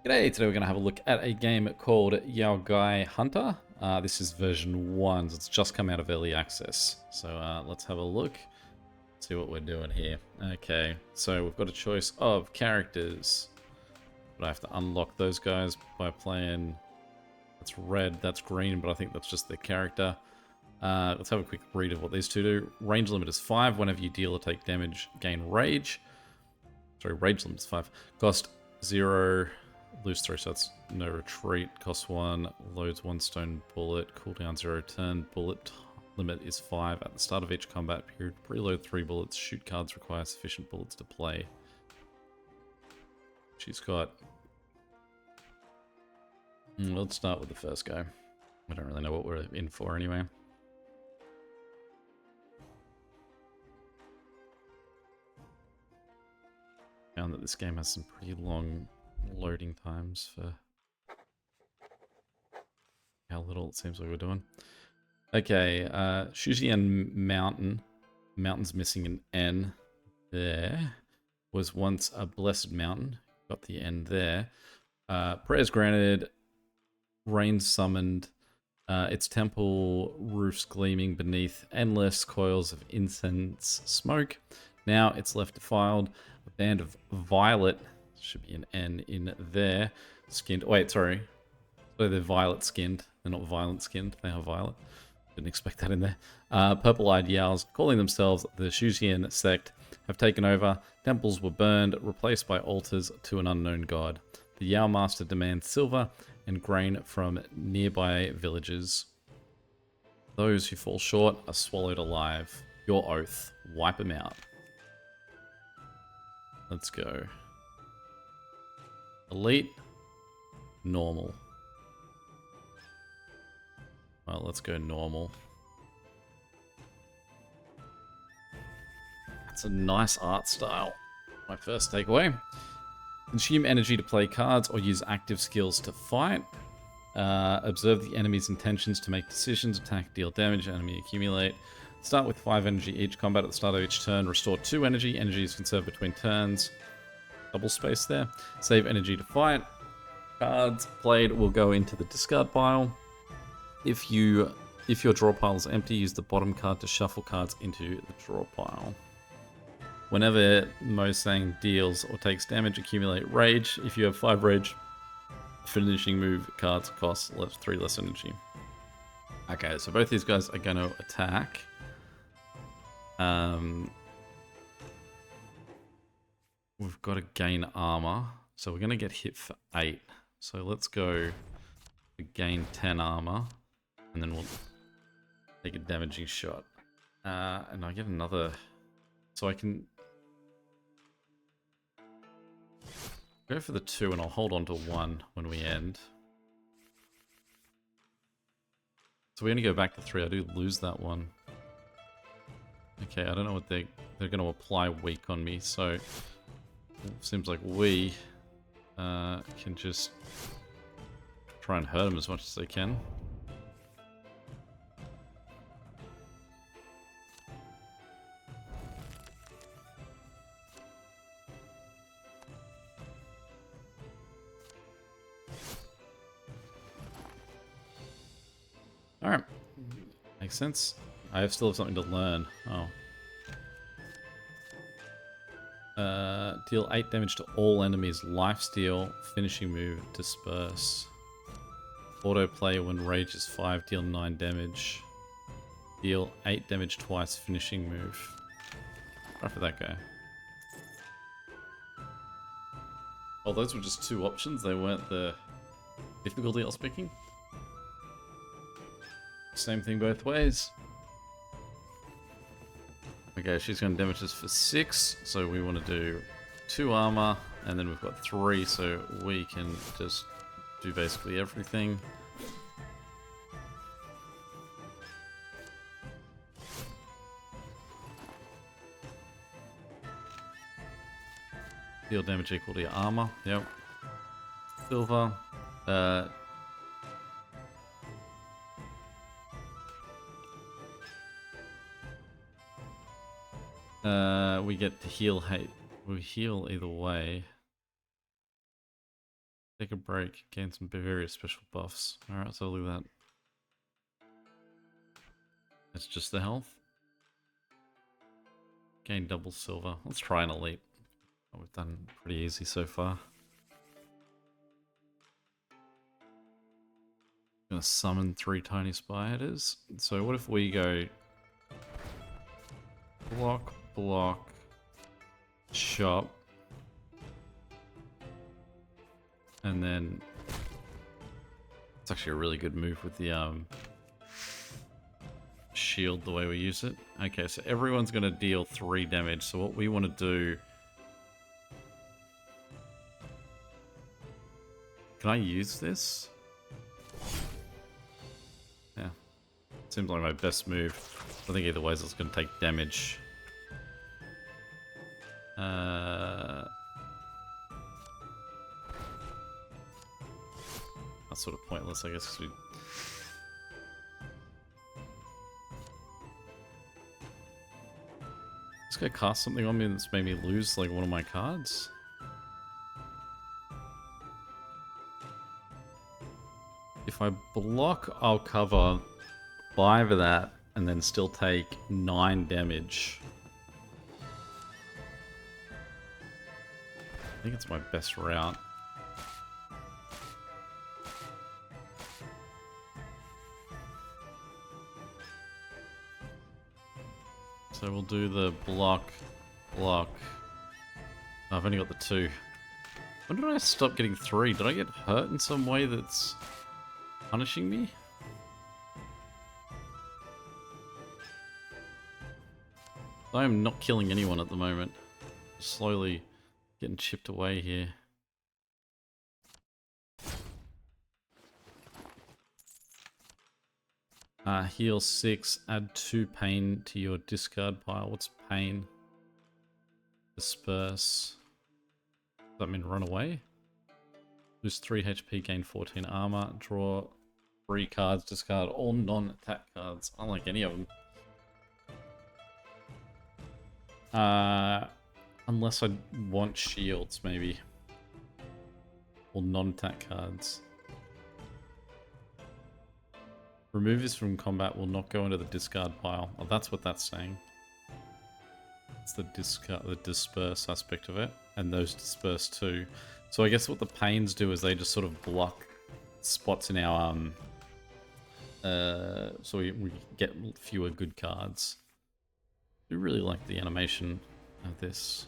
G'day, today we're going to have a look at a game called Yao-Guai Hunter. This is version 1, so it's just come out of early access. So let's have a look, see what we're doing here. Okay, so we've got a choice of characters, but I have to unlock those guys by playing... That's red, that's green, but I think that's just their character. Let's have a quick read of what these two do. Range limit is 5. Whenever you deal or take damage, gain rage. Sorry, rage limit is 5. Cost 0... Lose 3, so that's no retreat. Cost 1, loads 1 stone bullet, cooldown 0 turn, bullet limit is 5. At the start of each combat period, preload 3 bullets, shoot cards require sufficient bullets to play. She's got... let's start with the first guy. I don't really know what we're in for anyway. Found that this game has some pretty long loading times for how little it seems like we're doing. Okay, Shujian Mountain. Mountain's missing an N there. Was once a blessed mountain. Got the N there. Prayers granted. Rain summoned. Its temple roofs gleaming beneath endless coils of incense smoke. Now it's left defiled. A band of violet, should be an N in there, skinned. Wait, sorry. So they're violet skinned. They're not violent skinned. They are violet. Didn't expect that in there. Purple-eyed Yaos, calling themselves the Shujian sect, have taken over. Temples were burned, replaced by altars to an unknown god. The Yao Master demands silver and grain from nearby villages. Those who fall short are swallowed alive. Your oath. Wipe them out. Let's go. Elite. Normal. Well, let's go normal. That's a nice art style. My first takeaway. Consume energy to play cards or use active skills to fight. Observe the enemy's intentions to make decisions. Attack, deal damage, enemy accumulate. Start with 5 energy each. Combat at the start of each turn. Restore 2 energy. Energy is conserved between turns. Double space there. Save energy to fight. Cards played will go into the discard pile. If your draw pile is empty, use the bottom card to shuffle cards into the draw pile. Whenever Mosang deals or takes damage, accumulate rage. If you have 5 rage, finishing move cards cost 3 less energy. Okay, so both these guys are going to attack. We've got to gain armor, so we're going to get hit for 8. So let's go gain 10 armor, and then we'll take a damaging shot. And I get another... So I can... go for the 2, and I'll hold on to 1 when we end. So we only go back to 3. I do lose that one. Okay, I don't know what they're going to apply weak on me, so... it seems like we can just try and hurt them as much as they can. Alright. Makes sense. I still have something to learn. Oh. Deal 8 damage to all enemies. Lifesteal. Finishing move. Disperse. Autoplay when rage is 5. Deal 9 damage. Deal 8 damage twice. Finishing move. Try for that guy. Oh, those were just 2 options. They weren't the difficulty I was picking. Same thing both ways. Okay, she's going to damage us for 6, so we want to do 2 armor, and then we've got 3, so we can just do basically everything. Deal damage equal to your armor, yep. Silver. We get to heal. We heal either way. Take a break. Gain some various special buffs. Alright, so look at that. That's just the health. Gain double silver. Let's try an elite. Oh, we've done pretty easy so far. Gonna summon 3 tiny spiders. So what if we go block, block, chop, and then it's actually a really good move with the shield the way we use it. Okay, so everyone's gonna deal 3 damage. So what we want to do... Can I use this? Yeah. Seems like my best move. I think either way it's going to take damage. That's sort of pointless, I guess, because we... This guy cast something on me that's made me lose, like, one of my cards. If I block, I'll cover 5 of that and then still take 9 damage. I think it's my best route. So we'll do the block, block. Oh, I've only got the 2. When did I stop getting 3? Did I get hurt in some way that's punishing me? I am not killing anyone at the moment. Just slowly getting chipped away here. Heal 6, add 2 pain to your discard pile. What's pain? Disperse. Does that mean run away? Lose 3 HP, gain 14 armor, draw 3 cards, discard all non-attack cards. I don't like any of them. Unless I want shields, maybe. Or non-attack cards. Remove this from combat will not go into the discard pile. Oh, that's what that's saying. It's the discard, the disperse aspect of it. And those disperse too. So I guess what the pains do is they just sort of block spots in our... so we get fewer good cards. I do really like the animation of this.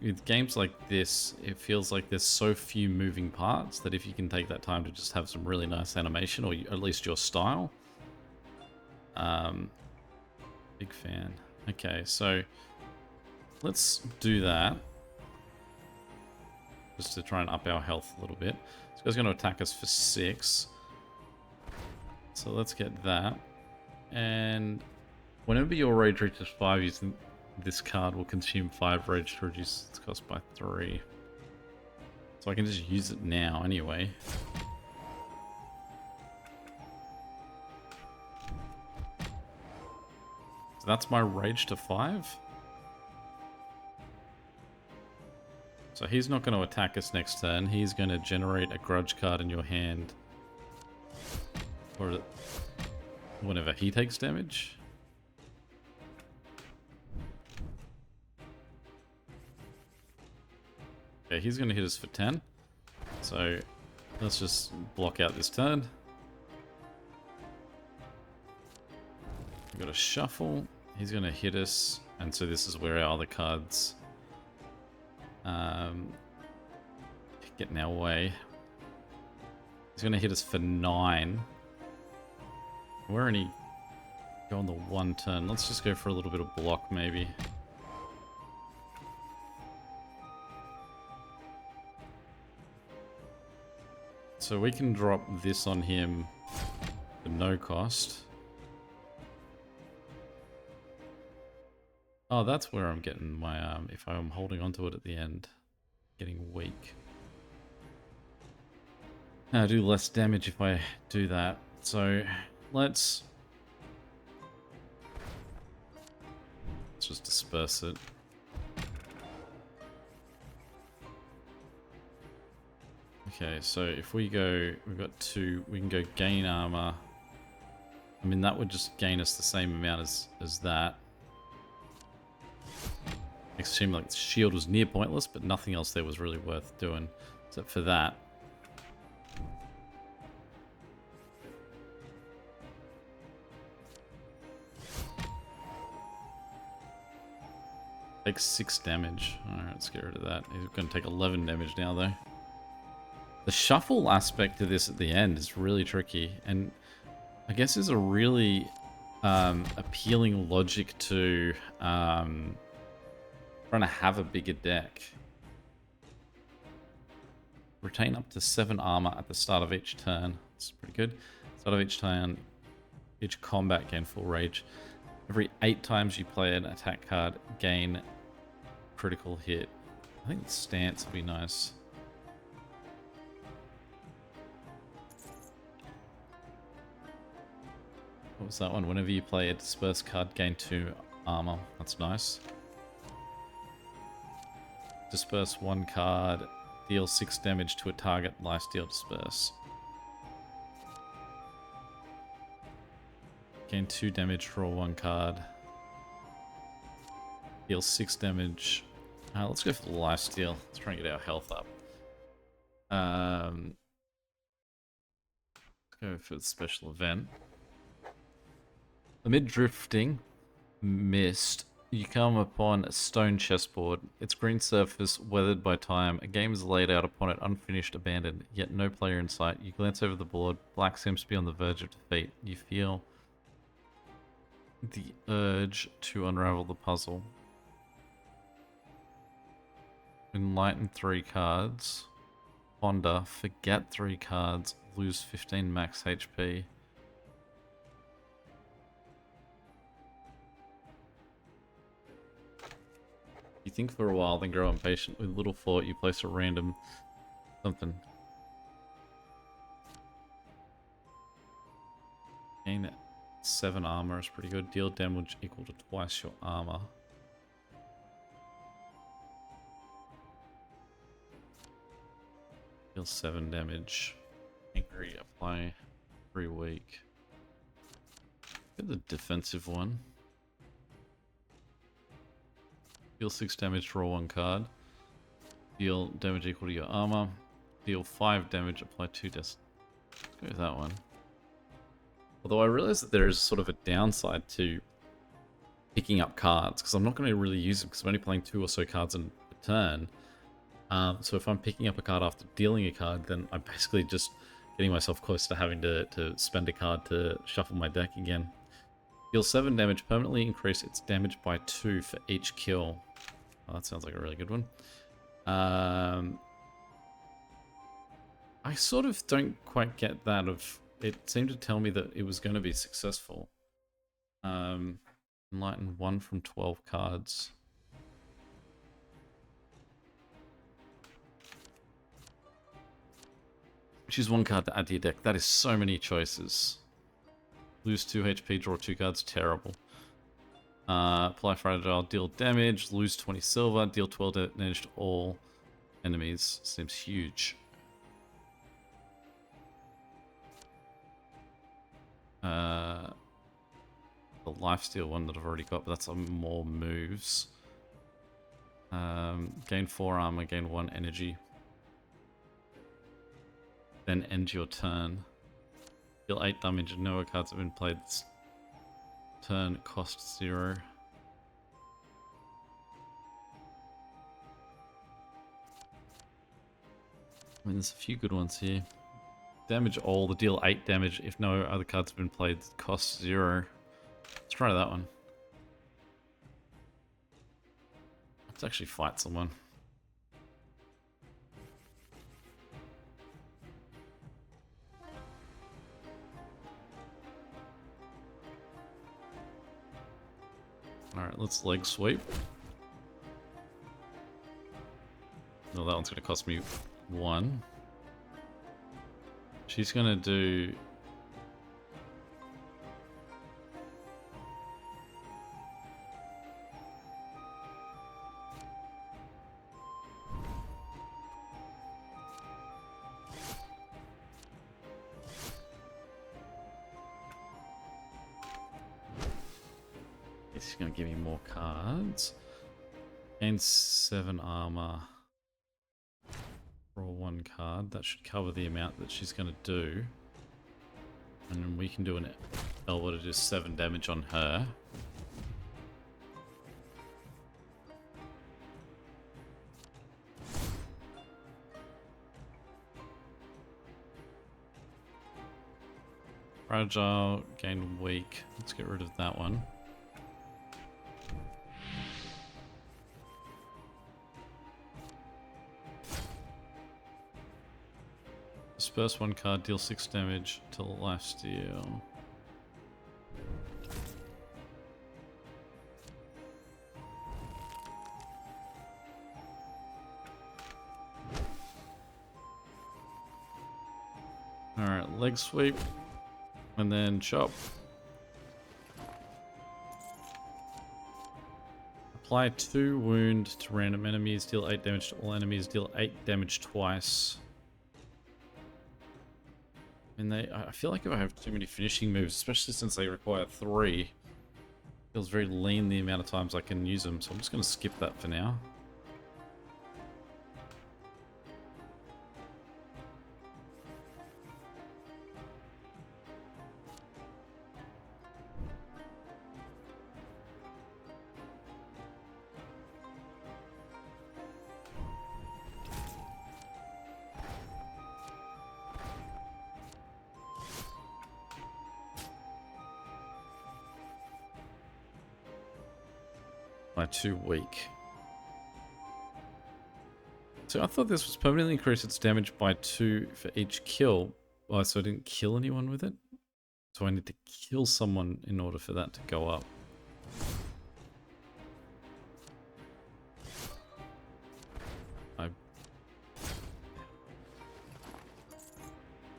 With games like this, it feels like there's so few moving parts that if you can take that time to just have some really nice animation, or at least your style. Big fan. Okay, so let's do that. Just to try and up our health a little bit. This guy's going to attack us for 6. So let's get that. And whenever your rage reaches 5, using this card will consume 5 rage to reduce its cost by 3. So I can just use it now anyway. So that's my rage to 5. So he's not going to attack us next turn. He's going to generate a grudge card in your hand. Or whenever he takes damage. Okay, he's going to hit us for 10. So let's just block out this turn. We've got a shuffle. He's going to hit us. And so this is where our other cards get in our way. He's going to hit us for 9. We're only go on the 1 turn. Let's just go for a little bit of block maybe. So we can drop this on him for no cost. Oh, that's where I'm getting my, if I'm holding onto it at the end, getting weak. I do less damage if I do that. So let's just disperse it. Okay, so if we go, we've got 2, we can go gain armor. I mean, that would just gain us the same amount as that. It seemed like the shield was near pointless, but nothing else there was really worth doing, except for that. Takes 6 damage. Alright, let's get rid of that. He's going to take 11 damage now, though. The shuffle aspect of this at the end is really tricky, and I guess there's a really appealing logic to trying to have a bigger deck. Retain up to 7 armor at the start of each turn. That's pretty good. Start of each turn, each combat gain full rage. Every 8 times you play an attack card, gain critical hit. I think the stance would be nice. What was that one? Whenever you play a disperse card, gain 2 armor. That's nice. Disperse 1 card, deal 6 damage to a target, lifesteal disperse. Gain 2 damage, draw 1 card. Deal 6 damage. Let's go for the lifesteal. Let's try and get our health up. Let's go for the special event. Amid drifting mist, you come upon a stone chessboard. Its green surface weathered by time. A game is laid out upon it, unfinished, abandoned, yet no player in sight. You glance over the board. Black seems to be on the verge of defeat. You feel the urge to unravel the puzzle. Enlighten 3 cards. Ponder. Forget 3 cards. Lose 15 max HP. You think for a while, then grow impatient. With little thought, you place a random something. Gain 7 armor is pretty good. Deal damage equal to twice your armor. Deal 7 damage. Angry, apply 3 weak. Get the defensive one. Deal 6 damage, draw 1 card. Deal damage equal to your armor. Deal 5 damage, apply 2 Let's go with that one. Although I realize that there is sort of a downside to picking up cards, because I'm not going to really use them because I'm only playing 2 or so cards in a turn. So if I'm picking up a card after dealing a card, then I'm basically just getting myself close to having to spend a card to shuffle my deck again. Deal 7 damage, permanently increase its damage by 2 for each kill. Oh, that sounds like a really good one. I sort of don't quite get that. It seemed to tell me that it was going to be successful. Enlighten 1 from 12 cards. Choose 1 card to add to your deck. That is so many choices. Lose 2 HP, draw 2 cards. Terrible. Apply fragile, deal damage, lose 20 silver, deal 12 damage to all enemies. Seems huge. The lifesteal one that I've already got, but that's more moves. Gain 4 armor, gain 1 energy. Then end your turn. Deal 8 damage, no cards have been played this turn, cost 0. I mean, there's a few good ones here. Damage all, the deal 8 damage if no other cards have been played, cost 0. Let's try that one. Let's actually fight someone. Alright, let's leg sweep. No, that one's going to cost me 1. She's going to do... She's going to give me more cards. Gain 7 armor. Draw 1 card. That should cover the amount that she's going to do. And then we can do an elbow to do 7 damage on her. Fragile, gain weak. Let's get rid of that one. Disperse 1 card, deal 6 damage to lifesteal. Alright, leg sweep. And then chop. Apply 2 wound to random enemies, deal 8 damage to all enemies, deal 8 damage twice. And I feel like if I have too many finishing moves, especially since they require 3, it feels very lean the amount of times I can use them, so I'm just going to skip that for now. By 2 weak. So I thought this was permanently increase its damage by 2 for each kill. Oh, so I didn't kill anyone with it? So I need to kill someone in order for that to go up.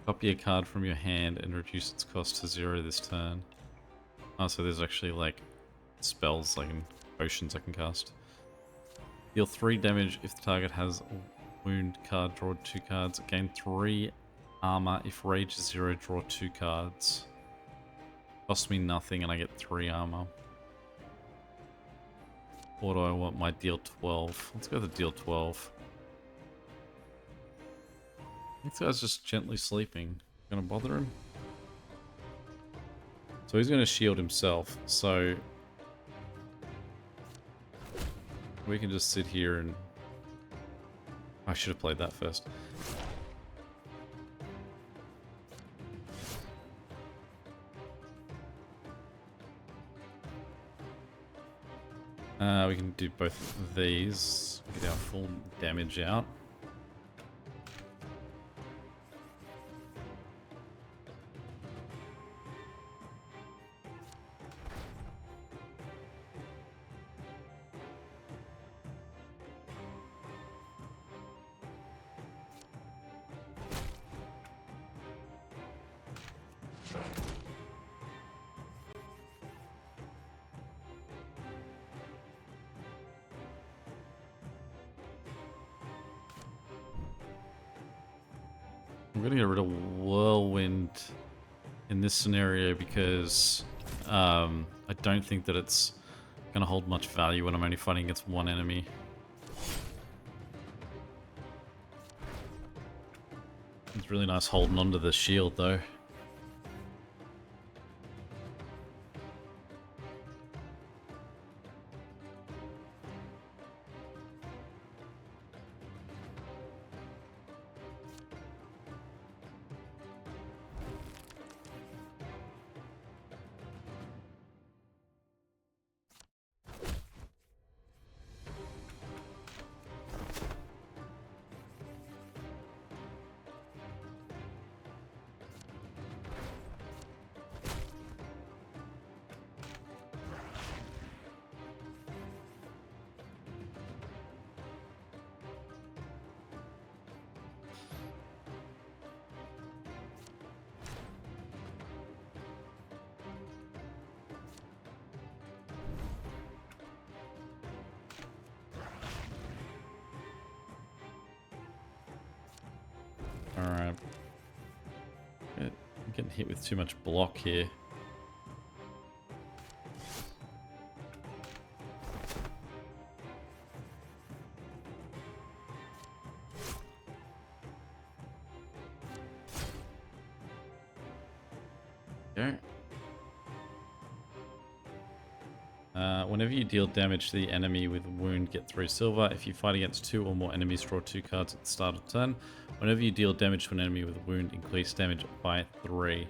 Copy a card from your hand and reduce its cost to 0 this turn. Oh, so there's actually like spells like in potions I can cast. Deal 3 damage if the target has a wound card, draw 2 cards. Gain 3 armor if rage is 0, draw 2 cards. Cost me nothing and I get 3 armor. Or do I want my deal 12? Let's go with the deal 12. This guy's just gently sleeping. Gonna bother him? So he's gonna shield himself, so we can just sit here and... I should have played that first. We can do both of these. Get our full damage out. I'm going to get rid of Whirlwind in this scenario because I don't think that it's going to hold much value when I'm only fighting against one enemy. It's really nice holding onto the shield though. Alright. I'm getting hit with too much block here. Whenever you deal damage to the enemy with a wound, get 3 silver. If you fight against 2 or more enemies, draw 2 cards at the start of the turn. Whenever you deal damage to an enemy with a wound, increase damage by 3.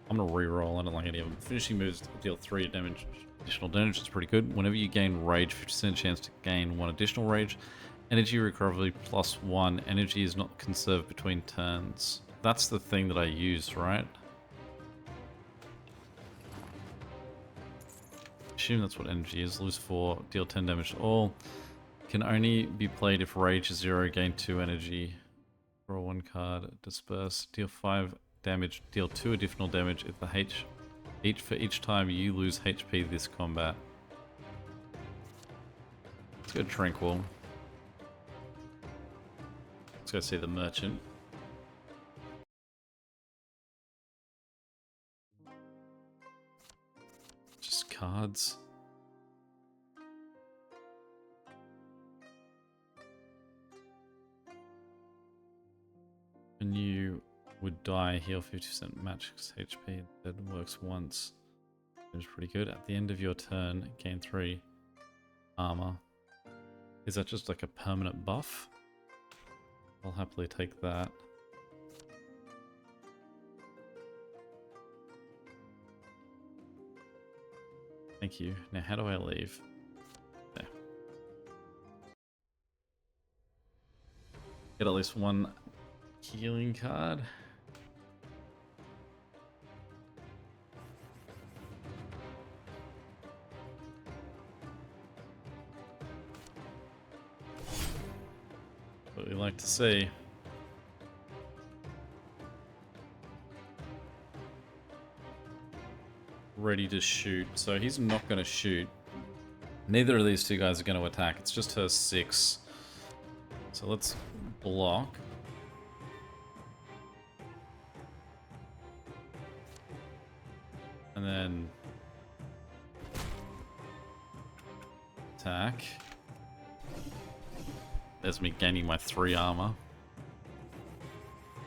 I'm going to reroll. I don't like any of them. Finishing moves deal 3 damage. Additional damage is pretty good. Whenever you gain rage, 50% chance to gain 1 additional rage. Energy recovery +1. Energy is not conserved between turns. That's the thing that I use, right? Assume that's what energy is. Lose 4, deal 10 damage to all. Can only be played if rage is 0, gain 2 energy. Draw 1 card, disperse, deal 5 damage, deal 2 additional damage if the for each time you lose HP this combat. Let's go Tranquil. Let's go see the merchant. Just cards. When you would die, heal 50% max HP. That works once. Seems pretty good. At the end of your turn, gain 3 armor. Is that just like a permanent buff? I'll happily take that. Thank you. Now, how do I leave? There. Get at least 1 healing card. What we like to see. Ready to shoot. So he's not going to shoot. Neither of these two guys are going to attack. It's just her 6. So let's block. And then attack. There's me gaining my 3 armor.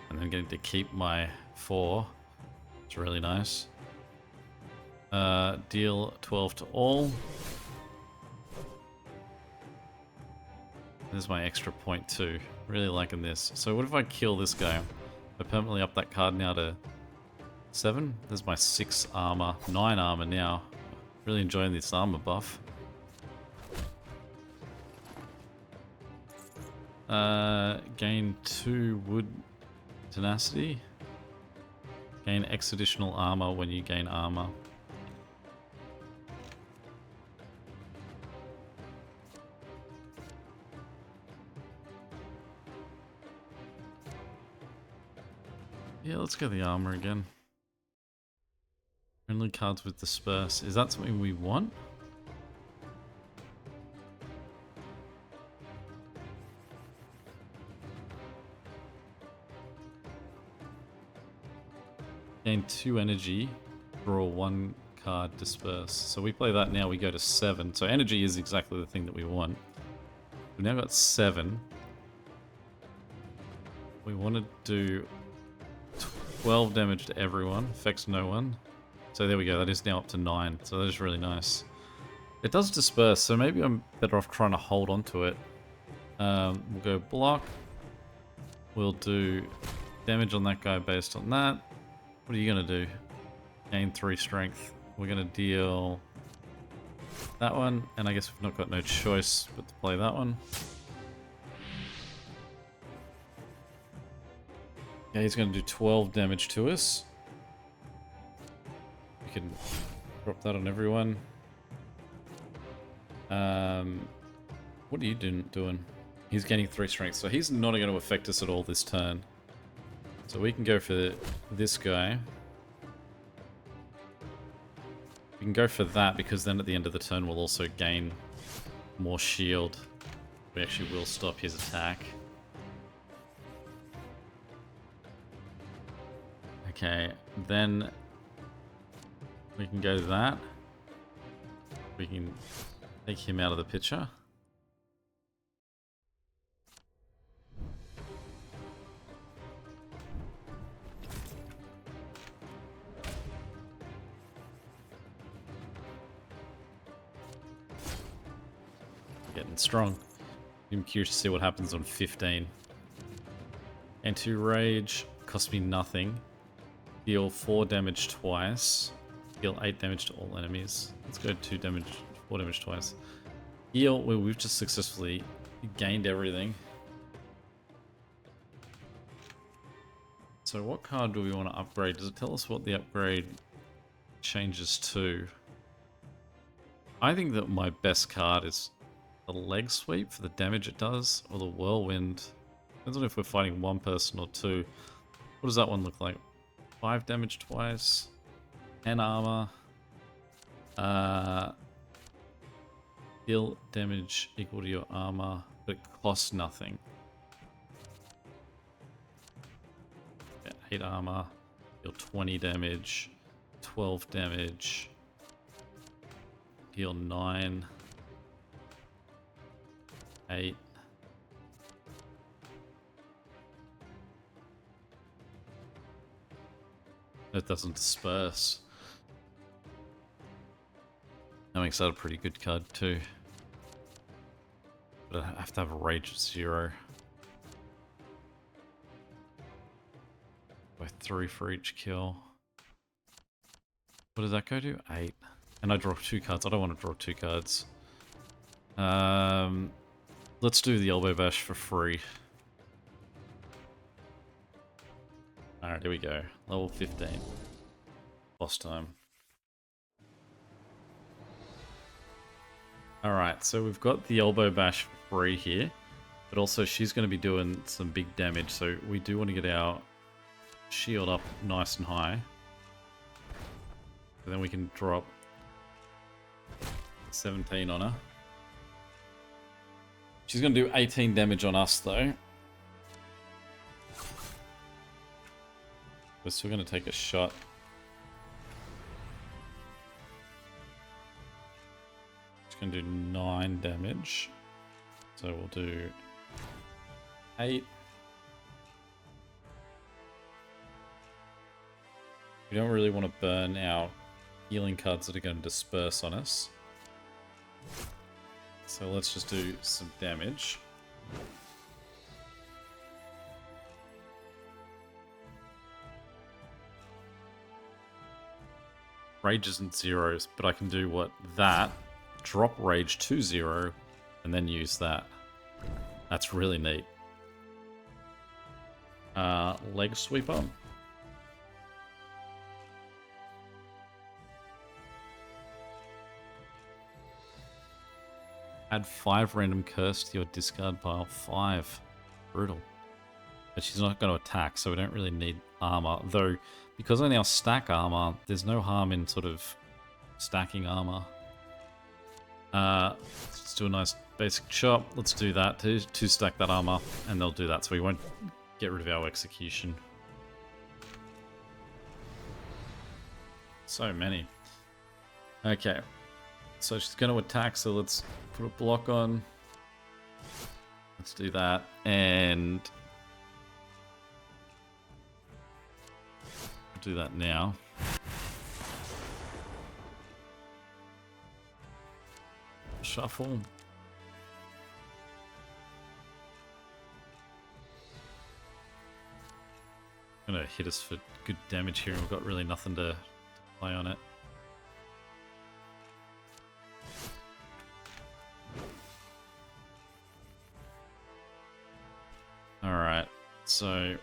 And then getting to keep my 4. It's really nice. Deal 12 to all. There's my extra point too. Really liking this. So what if I kill this guy? I permanently up that card now to 7. There's my 6 armor. 9 armor now. Really enjoying this armor buff. Gain 2 wood tenacity. Gain X additional armor when you gain armor. Yeah, let's go the armor again. Only cards with disperse. Is that something we want? Gain 2 energy, draw 1 card, disperse. So we play that now, we go to 7. So energy is exactly the thing that we want. We've now got 7. We want to do 12 damage to everyone, affects no one. So there we go, that is now up to 9. So that is really nice. It does disperse, so maybe I'm better off trying to hold on to it. We'll go block. We'll do damage on that guy based on that. What are you going to do? Gain 3 strength. We're going to deal that one, and I guess we've not got no choice but to play that one. Yeah, he's going to do 12 damage to us. We can drop that on everyone. What are you doing? He's gaining 3 strength, so he's not going to affect us at all this turn. So we can go for this guy. We can go for that because then at the end of the turn we'll also gain more shield. We actually will stop his attack. Okay, then we can go to that. We can take him out of the picture. getting strong. I'm curious to see what happens on 15. Anti-rage cost me nothing. Deal 4 damage twice. Deal 8 damage to all enemies. Let's go 4 damage twice. Heal, well, we've just successfully gained everything. So what card do we want to upgrade? Does it tell us what the upgrade changes to? I think that my best card is the leg sweep for the damage it does, or the whirlwind. Depends on if we're fighting one person or two. What does that one look like? 5 damage twice, 10 armor, deal damage equal to your armor, but it costs nothing. Yeah, 8 armor, deal 20 damage, 12 damage, deal 9, 8. It doesn't disperse. That makes that a pretty good card too. But I have to have a rage of 0. By 3 for each kill. What does that go to? 8. And I draw 2 cards. I don't want to draw 2 cards. Let's do the elbow bash for free. Alright, here we go. Level 15. Boss time. Alright, so we've got the elbow bash for free here. But also she's going to be doing some big damage. So we do want to get our shield up nice and high. And then we can drop 17 on her. She's going to do 18 damage on us though. We're still going to take a shot. It's going to do 9 damage. So we'll do 8. We don't really want to burn our healing cards that are going to disperse on us. So let's just do some damage. Rage isn't 0s, but I can do what? That. Drop rage to 0, and then use that. That's really neat. Leg sweeper. Add 5 random curse to your discard pile. 5. Brutal. But she's not going to attack, so we don't really need armor. Though, because I now stack armor, there's no harm in sort of stacking armor. Let's do a nice basic chop. Let's do that to stack that armor, and they'll do that, so we won't get rid of our execution. So many. Okay. So she's going to attack, so let's put a block on. Let's do that, and do that now. Shuffle. Gonna hit us for good damage here, and we've got really nothing to play on it. Alright, so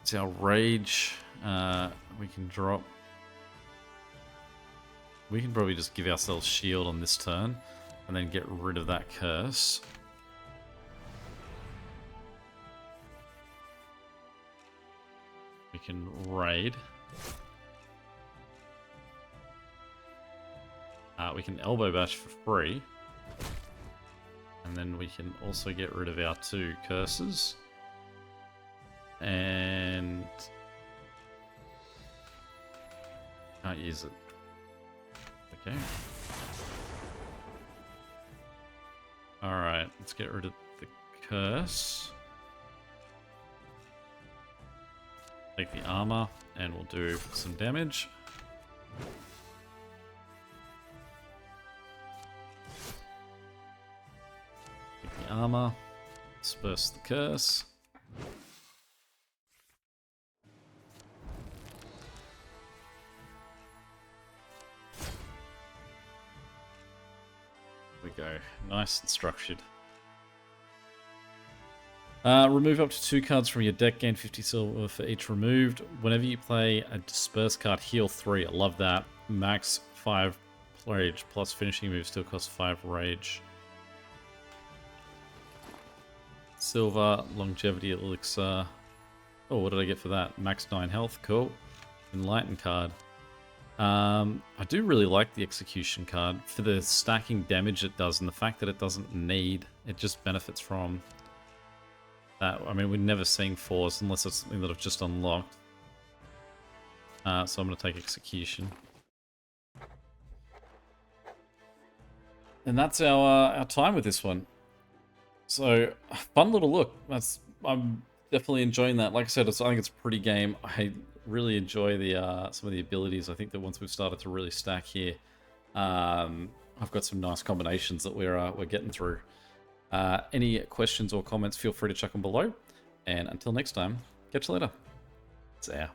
it's our rage. We can drop. We can probably just give ourselves shield on this turn and then get rid of that curse. We can raid. We can elbow bash for free. And then we can also get rid of our 2 curses. And can't use it. Okay. Alright, let's get rid of the curse. Take the armor, and we'll do some damage. armor. Disperse the curse. There we go. Nice and structured. Remove up to 2 cards from your deck, gain 50 silver for each removed. Whenever you play a disperse card, heal 3. I love that. Max 5 rage, plus finishing move still costs 5 rage. Silver, longevity elixir. Oh, what did I get for that? Max 9 health, cool. Enlighten card. I do really like the execution card for the stacking damage it does, and the fact that it doesn't need, it just benefits from that. I mean, we're never seeing 4s unless it's something that I've just unlocked. So I'm going to take execution. And that's our time with this one. So, fun little look. I'm definitely enjoying that. Like I said, I think it's a pretty game. I really enjoy the some of the abilities. I think that once we've started to really stack here, I've got some nice combinations that we're getting through. Any questions or comments, feel free to chuck them below. And until next time, catch you later. See ya.